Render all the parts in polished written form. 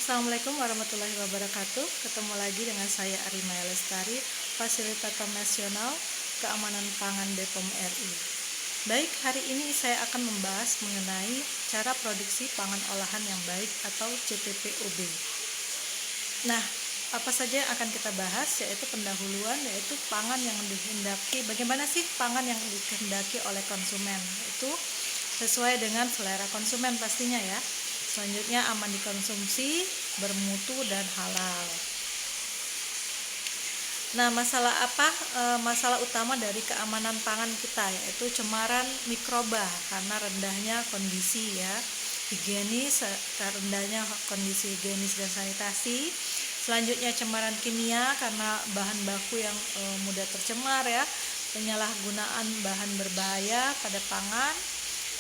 Assalamualaikum warahmatullahi wabarakatuh. Ketemu lagi dengan saya Arimaya Lestari, Fasilitator Nasional Keamanan Pangan BPOM RI. Baik, hari ini saya akan membahas mengenai cara produksi pangan olahan yang baik atau CPPOB. Nah, apa saja yang akan kita bahas, yaitu pendahuluan, yaitu pangan yang dikehendaki. Bagaimana sih pangan yang dikehendaki oleh konsumen? Itu sesuai dengan selera konsumen pastinya ya. Selanjutnya aman dikonsumsi, bermutu dan halal. Nah, masalah utama dari keamanan pangan kita yaitu cemaran mikroba karena rendahnya kondisi higienis, rendahnya kondisi higienis dan sanitasi. Selanjutnya cemaran kimia karena bahan baku yang mudah tercemar penyalahgunaan bahan berbahaya pada pangan.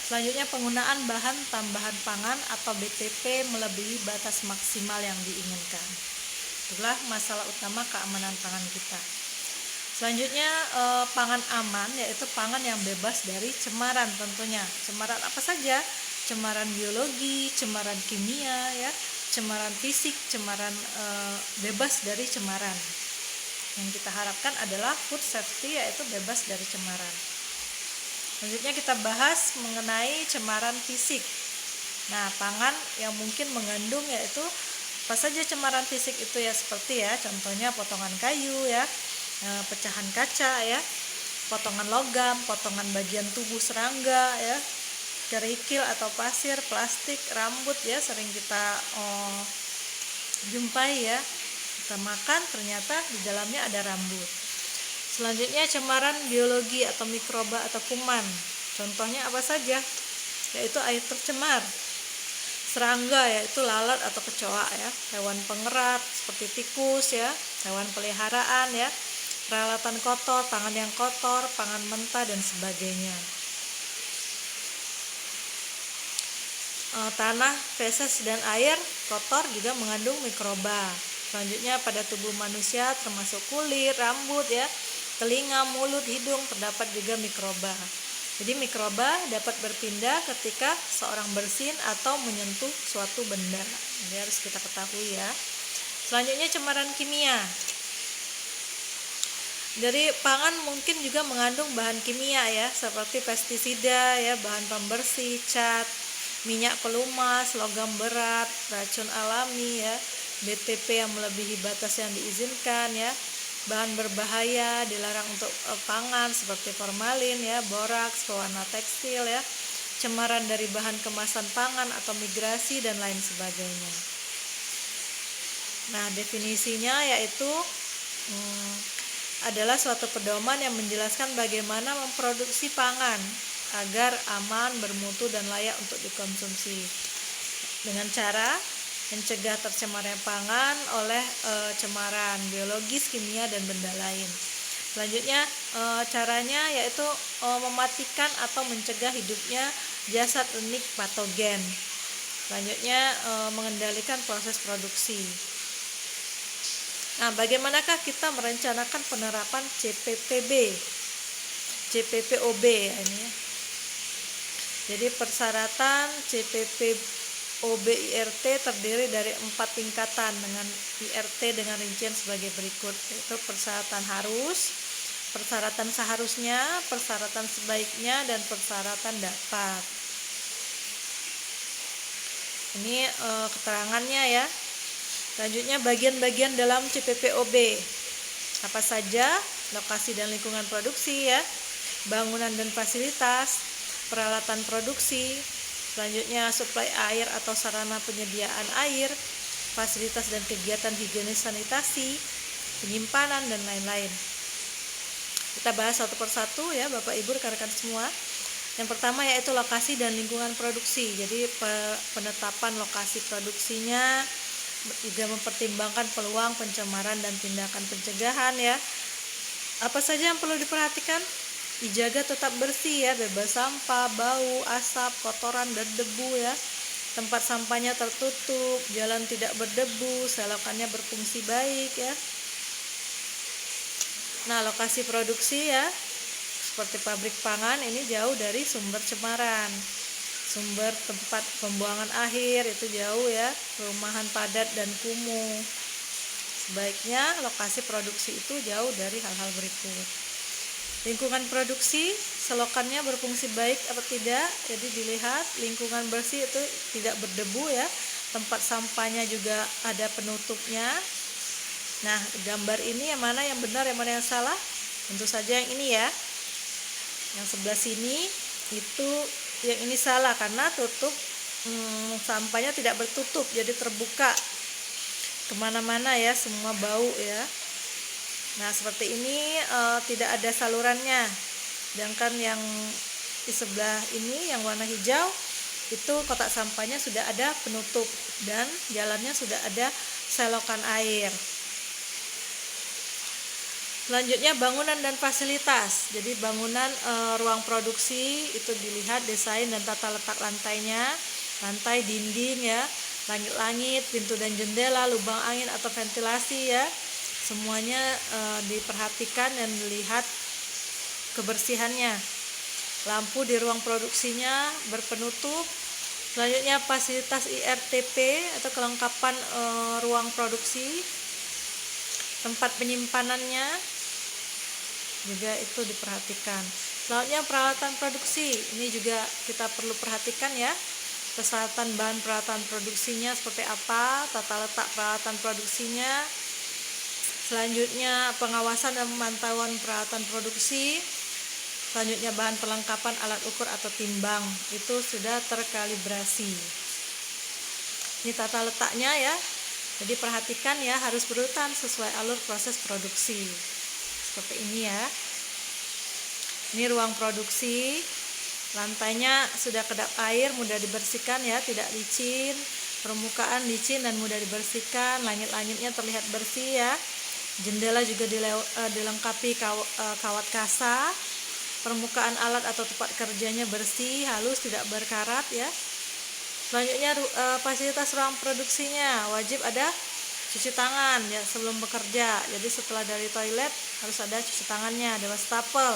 Selanjutnya penggunaan bahan tambahan pangan atau BTP melebihi batas maksimal yang diinginkan. Itulah masalah utama keamanan pangan kita. Selanjutnya pangan aman yaitu pangan yang bebas dari cemaran tentunya. Cemaran apa saja? Cemaran biologi, cemaran kimia cemaran fisik, cemaran bebas dari cemaran. Yang kita harapkan adalah food safety yaitu bebas dari cemaran. Selanjutnya kita bahas mengenai cemaran fisik. Nah, pangan yang mungkin mengandung yaitu apa saja cemaran fisik itu seperti contohnya potongan kayu pecahan kaca potongan logam, potongan bagian tubuh serangga kerikil atau pasir, plastik, rambut sering kita jumpai kita makan ternyata di dalamnya ada rambut. Selanjutnya cemaran biologi atau mikroba atau kuman. Contohnya apa saja? Yaitu air tercemar. Serangga yaitu lalat atau kecoa hewan pengerat seperti tikus hewan peliharaan peralatan kotor, pangan yang kotor, pangan mentah dan sebagainya. Tanah, feses dan air kotor juga mengandung mikroba. Selanjutnya pada tubuh manusia termasuk kulit, rambut telinga, mulut, hidung terdapat juga mikroba. Jadi mikroba dapat berpindah ketika seorang bersin atau menyentuh suatu benda. Jadi harus kita ketahui Selanjutnya cemaran kimia. Dari pangan mungkin juga mengandung bahan kimia seperti pestisida bahan pembersih, cat, minyak pelumas, logam berat, racun alami BTP yang melebihi batas yang diizinkan bahan berbahaya dilarang untuk pangan seperti formalin boraks, pewarna tekstil cemaran dari bahan kemasan pangan atau migrasi dan lain sebagainya. Nah, definisinya yaitu adalah suatu pedoman yang menjelaskan bagaimana memproduksi pangan agar aman, bermutu dan layak untuk dikonsumsi dengan cara mencegah tercemarnya pangan oleh cemaran biologis, kimia, dan benda lain. Selanjutnya caranya yaitu mematikan atau mencegah hidupnya jasad unik patogen. Selanjutnya mengendalikan proses produksi. Nah, bagaimanakah kita merencanakan penerapan CPPOB ini Jadi persyaratan CPPOB-IRT terdiri dari 4 tingkatan dengan IRT dengan rincian sebagai berikut, yaitu persyaratan harus, persyaratan seharusnya, persyaratan sebaiknya, dan persyaratan dapat. Ini keterangannya Selanjutnya bagian-bagian dalam CPPOB. Apa saja? Lokasi dan lingkungan produksi bangunan dan fasilitas, peralatan produksi, selanjutnya suplai air atau sarana penyediaan air, fasilitas dan kegiatan higienis sanitasi, penyimpanan dan lain-lain. Kita bahas satu persatu Bapak Ibu rekan-rekan semua. Yang pertama yaitu lokasi dan lingkungan produksi. Jadi penetapan lokasi produksinya juga mempertimbangkan peluang pencemaran dan tindakan pencegahan Apa saja yang perlu diperhatikan? Dijaga tetap bersih bebas sampah, bau, asap, kotoran dan debu Tempat sampahnya tertutup, jalan tidak berdebu, selokannya berfungsi baik Nah, lokasi produksi seperti pabrik pangan ini jauh dari sumber cemaran. sumber tempat pembuangan akhir itu jauh ya, perumahan padat dan kumuh. Sebaiknya lokasi produksi itu jauh dari hal-hal berikut. Lingkungan produksi, selokannya berfungsi baik atau tidak. Jadi dilihat lingkungan bersih itu tidak berdebu ya. Tempat sampahnya juga ada penutupnya. Nah, gambar ini yang mana yang benar, yang mana yang salah? Tentu saja yang ini ya. Yang sebelah sini itu yang ini salah karena tutup sampahnya tidak bertutup, jadi terbuka kemana-mana ya, semua bau ya. Nah seperti ini tidak ada salurannya. Sedangkan yang di sebelah ini yang warna hijau itu kotak sampahnya sudah ada penutup dan jalannya sudah ada selokan air. Selanjutnya bangunan dan fasilitas. Jadi bangunan ruang produksi itu dilihat desain dan tata letak lantainya, lantai, dinding ya, langit-langit, pintu dan jendela, lubang angin atau ventilasi ya. Semuanya diperhatikan dan dilihat kebersihannya. Lampu di ruang produksinya berpenutup. Selanjutnya fasilitas IRTP atau kelengkapan ruang produksi. Tempat penyimpanannya juga itu diperhatikan. Selanjutnya peralatan produksi. Ini juga kita perlu perhatikan ya. Kesehatan bahan peralatan produksinya seperti apa, tata letak peralatan produksinya. Selanjutnya pengawasan dan pemantauan peralatan produksi. Selanjutnya bahan perlengkapan alat ukur atau timbang itu sudah terkalibrasi. Ini tata letaknya ya. Jadi perhatikan ya, harus berurutan sesuai alur proses produksi. Seperti ini ya. Ini ruang produksi. Lantainya sudah kedap air, mudah dibersihkan ya, tidak licin. Permukaan licin dan mudah dibersihkan. Langit-langitnya terlihat bersih ya. Jendela juga dilengkapi kawat kasa. Permukaan alat atau tempat kerjanya bersih, halus, tidak berkarat ya. Selanjutnya fasilitas ruang produksinya wajib ada cuci tangan ya sebelum bekerja. Jadi setelah dari toilet harus ada cuci tangannya, ada wastafel.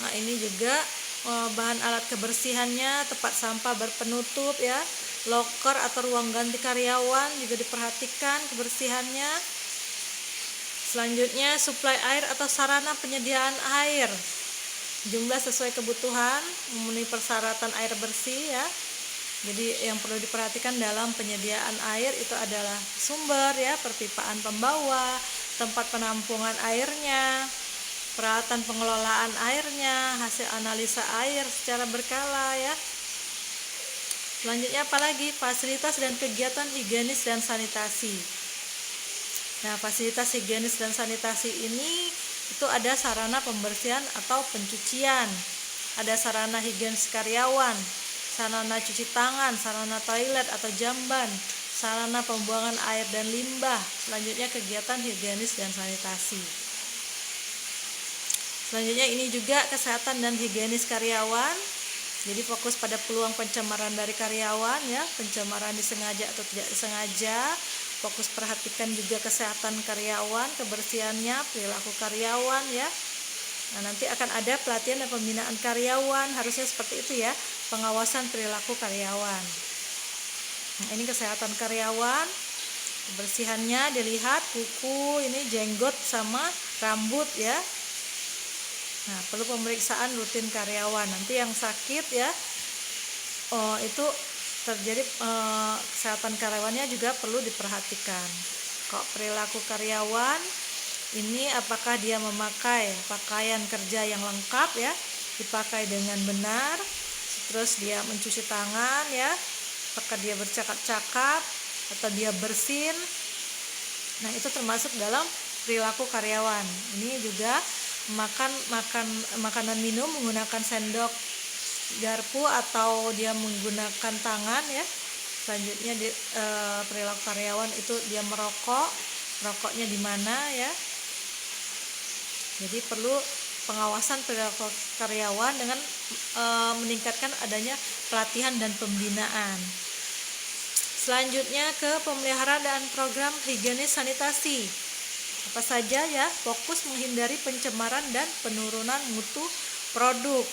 Nah ini juga bahan alat kebersihannya, tempat sampah berpenutup ya, loker atau ruang ganti karyawan juga diperhatikan kebersihannya. Selanjutnya suplai air atau sarana penyediaan air. Jumlah sesuai kebutuhan, memenuhi persyaratan air bersih ya. Jadi yang perlu diperhatikan dalam penyediaan air itu adalah sumber ya, perpipaan pembawa, tempat penampungan airnya, peralatan pengelolaan airnya, hasil analisa air secara berkala ya. Selanjutnya apalagi fasilitas dan kegiatan higienis dan sanitasi. Nah, fasilitas higienis dan sanitasi ini itu ada sarana pembersihan atau pencucian, ada sarana higienis karyawan, sarana cuci tangan, sarana toilet atau jamban, sarana pembuangan air dan limbah. Selanjutnya kegiatan higienis dan sanitasi. Selanjutnya ini juga kesehatan dan higienis karyawan. Jadi fokus pada peluang pencemaran dari karyawan ya, pencemaran disengaja atau tidak disengaja. Fokus perhatikan juga kesehatan karyawan, kebersihannya, perilaku karyawan ya. Nah, nanti akan ada pelatihan dan pembinaan karyawan, harusnya seperti itu ya, pengawasan perilaku karyawan. Nah, ini kesehatan karyawan, kebersihannya dilihat, kuku, ini jenggot sama rambut ya. Nah, perlu pemeriksaan rutin karyawan. Nanti yang sakit ya, itu terjadi kesehatan karyawannya juga perlu diperhatikan. Kok perilaku karyawan ini apakah dia memakai pakaian kerja yang lengkap ya, dipakai dengan benar, terus dia mencuci tangan ya, apakah dia bercakap-cakap atau dia bersin. Nah, itu termasuk dalam perilaku karyawan. Ini juga makan makanan minum menggunakan sendok garpu atau dia menggunakan tangan ya. Selanjutnya perilaku karyawan itu dia merokoknya di mana ya. Jadi perlu pengawasan perilaku karyawan dengan meningkatkan adanya pelatihan dan pembinaan. Selanjutnya ke pemeliharaan dan program higienis sanitasi. Apa saja ya? Fokus menghindari pencemaran dan penurunan mutu produk.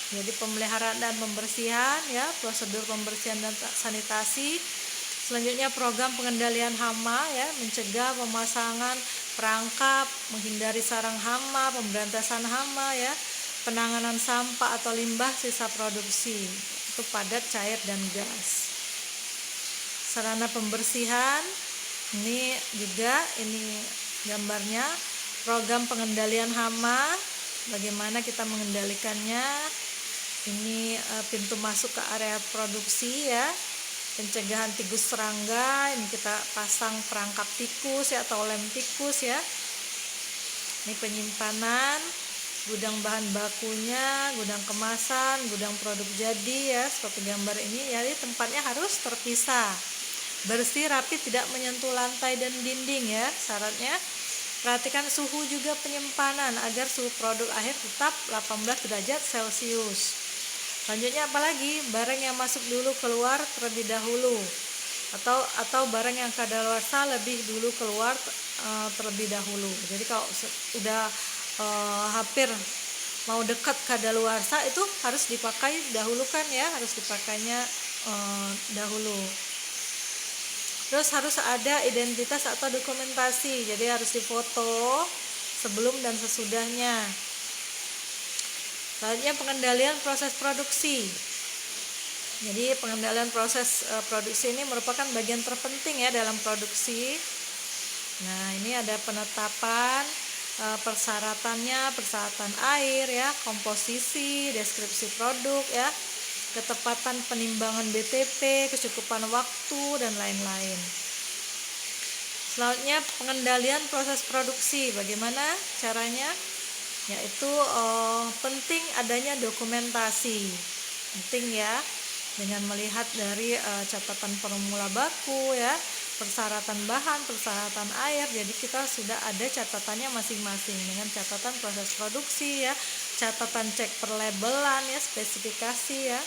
Jadi pemeliharaan dan pembersihan ya, prosedur pembersihan dan sanitasi. Selanjutnya program pengendalian hama ya, mencegah pemasangan perangkap, menghindari sarang hama, pemberantasan hama ya, penanganan sampah atau limbah sisa produksi, itu padat, cair, dan gas. Sarana pembersihan, ini juga ini gambarnya, program pengendalian hama, bagaimana kita mengendalikannya. Ini pintu masuk ke area produksi ya, pencegahan tikus serangga, ini kita pasang perangkap tikus ya, atau lem tikus ya. Ini penyimpanan, gudang bahan bakunya, gudang kemasan, gudang produk jadi ya, seperti gambar ini. Jadi tempatnya harus terpisah, bersih, rapi, tidak menyentuh lantai dan dinding ya syaratnya. Perhatikan suhu juga penyimpanan agar suhu produk akhir tetap 18 derajat Celcius. Selanjutnya apalagi, barang yang masuk dulu keluar terlebih dahulu, atau barang yang kadaluarsa lebih dulu keluar terlebih dahulu. Jadi kalau sudah hampir mau dekat kadaluarsa, itu harus dipakai dahulu kan ya, harus dipakainya dahulu. Terus harus ada identitas atau dokumentasi, jadi harus difoto sebelum dan sesudahnya. Selanjutnya pengendalian proses produksi. Jadi pengendalian proses produksi ini merupakan bagian terpenting ya dalam produksi. Nah, ini ada penetapan persyaratannya, persyaratan air ya, komposisi, deskripsi produk ya, ketepatan penimbangan BTP, kecukupan waktu, dan lain-lain. Selanjutnya pengendalian proses produksi. Bagaimana caranya? Yaitu penting adanya dokumentasi, penting ya, dengan melihat dari catatan formula baku ya, persyaratan bahan, persyaratan air. Jadi kita sudah ada catatannya masing-masing dengan catatan proses produksi ya, catatan cek perlabelan ya, spesifikasi ya.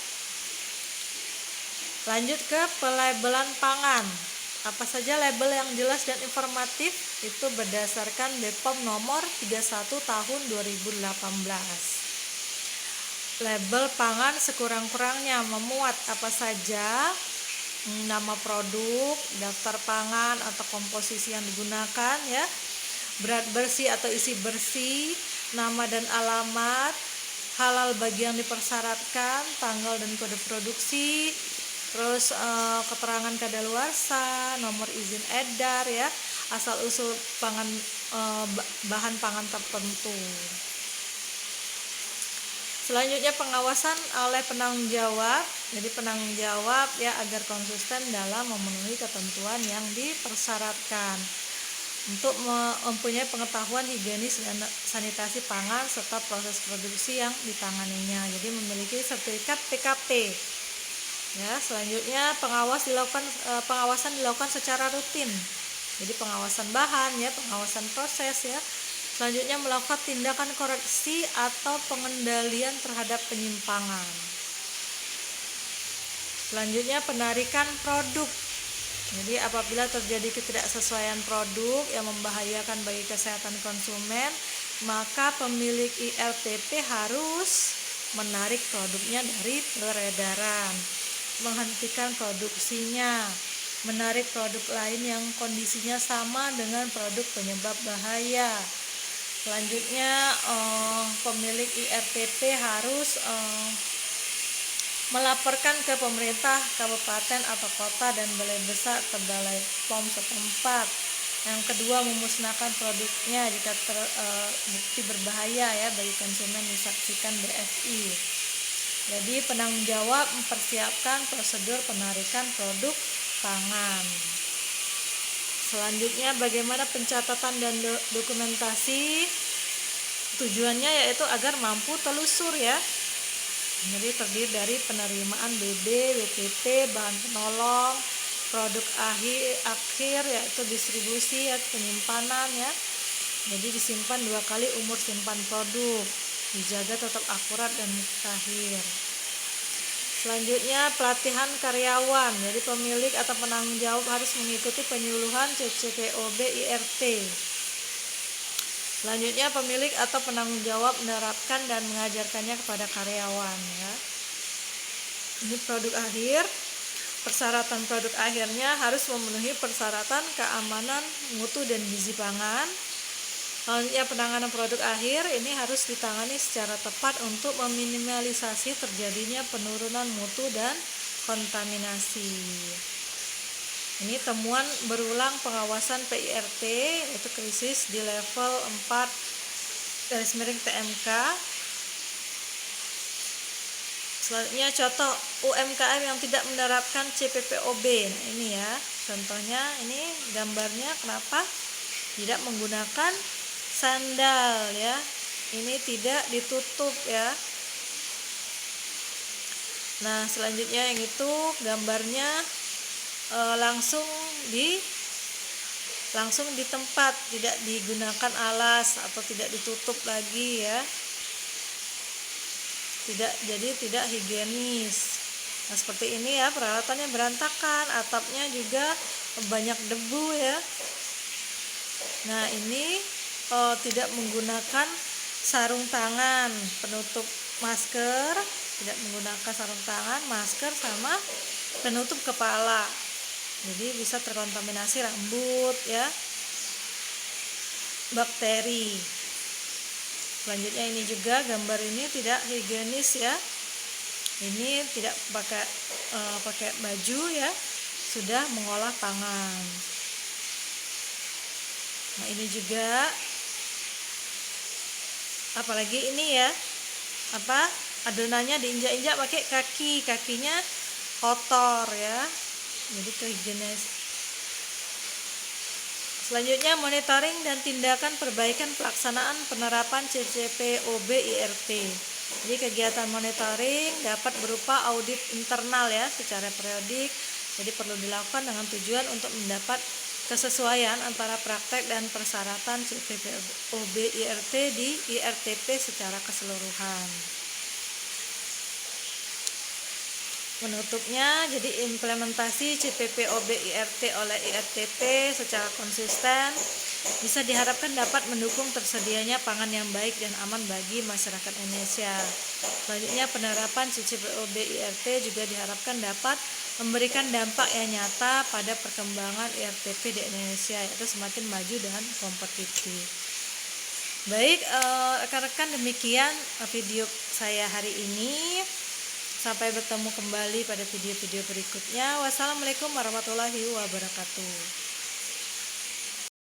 Lanjut ke pelabelan pangan. Apa saja label yang jelas dan informatif? Itu berdasarkan BPOM nomor 31 tahun 2018. Label pangan sekurang-kurangnya memuat apa saja, nama produk, daftar pangan atau komposisi yang digunakan ya, berat bersih atau isi bersih, nama dan alamat, halal bagi yang dipersyaratkan, tanggal dan kode produksi, terus keterangan kadaluarsa, nomor izin edar ya, asal usul pangan, bahan pangan tertentu. Selanjutnya pengawasan oleh penanggung jawab. Jadi penanggung jawab ya agar konsisten dalam memenuhi ketentuan yang dipersyaratkan untuk mempunyai pengetahuan higienis dan sanitasi pangan serta proses produksi yang ditanganinya. Jadi memiliki sertifikat PKP. Ya, selanjutnya pengawasan dilakukan secara rutin. Jadi pengawasan bahan ya, pengawasan proses ya. Selanjutnya melakukan tindakan koreksi atau pengendalian terhadap penyimpangan. Selanjutnya penarikan produk. Jadi apabila terjadi ketidaksesuaian produk yang membahayakan bagi kesehatan konsumen, maka pemilik IRTP harus menarik produknya dari peredaran, menghentikan produksinya, menarik produk lain yang kondisinya sama dengan produk penyebab bahaya. Selanjutnya pemilik IRTP harus melaporkan ke pemerintah kabupaten atau kota dan balai besar ke balai POM setempat. Yang kedua, memusnahkan produknya jika terbukti berbahaya ya bagi konsumen, disaksikan BFI. Jadi penanggung jawab mempersiapkan prosedur penarikan produk pangan. Selanjutnya bagaimana pencatatan dan dokumentasi? Tujuannya yaitu agar mampu telusur ya. Jadi terdiri dari penerimaan BB, BTP, bahan penolong, produk akhir yaitu distribusi ya, penyimpanan ya. Jadi disimpan 2 kali umur simpan produk, dijaga tetap akurat dan mutakhir. Selanjutnya pelatihan karyawan. Jadi pemilik atau penanggung jawab harus mengikuti penyuluhan CCPOB IRT. Selanjutnya pemilik atau penanggung jawab menerapkan dan mengajarkannya kepada karyawan ya. Ini produk akhir. Persyaratan produk akhirnya harus memenuhi persyaratan keamanan, mutu dan gizi pangan. Selanjutnya penanganan produk akhir ini harus ditangani secara tepat untuk meminimalisasi terjadinya penurunan mutu dan kontaminasi. Ini temuan berulang pengawasan PIRT, yaitu krisis di level 4 TMK. Selanjutnya contoh UMKM yang tidak menerapkan CPPOB. Nah ini ya, contohnya ini gambarnya kenapa tidak menggunakan sandal ya. Ini tidak ditutup ya. Nah selanjutnya yang itu gambarnya langsung di tempat, tidak digunakan alas atau tidak ditutup lagi ya, tidak higienis. Nah seperti ini ya, peralatannya berantakan, atapnya juga banyak debu ya. Nah ini tidak menggunakan sarung tangan penutup masker, tidak menggunakan sarung tangan, masker sama penutup kepala. Jadi bisa terkontaminasi rambut ya, bakteri. Selanjutnya ini juga gambar ini tidak higienis ya. Ini tidak pakai baju ya, sudah mengolah pangan. Nah ini juga, apalagi ini ya, adonannya diinjak-injak pakai kakinya kotor ya. Jadi kehigienis. Selanjutnya monitoring dan tindakan perbaikan pelaksanaan penerapan CCPOB IRT. Jadi kegiatan monitoring dapat berupa audit internal ya secara periodik. Jadi perlu dilakukan dengan tujuan untuk mendapat kesesuaian antara praktek dan persyaratan CCPOB IRT di IRTP secara keseluruhan. Menutupnya, jadi implementasi CPPOB IRT oleh IRTP secara konsisten bisa diharapkan dapat mendukung tersedianya pangan yang baik dan aman bagi masyarakat Indonesia. Selanjutnya, penerapan CPPOB IRT juga diharapkan dapat memberikan dampak yang nyata pada perkembangan IRTP di Indonesia, yaitu semakin maju dan kompetitif. Baik, rekan-rekan, demikian video saya hari ini. Sampai bertemu kembali pada video-video berikutnya. Wassalamualaikum warahmatullahi wabarakatuh.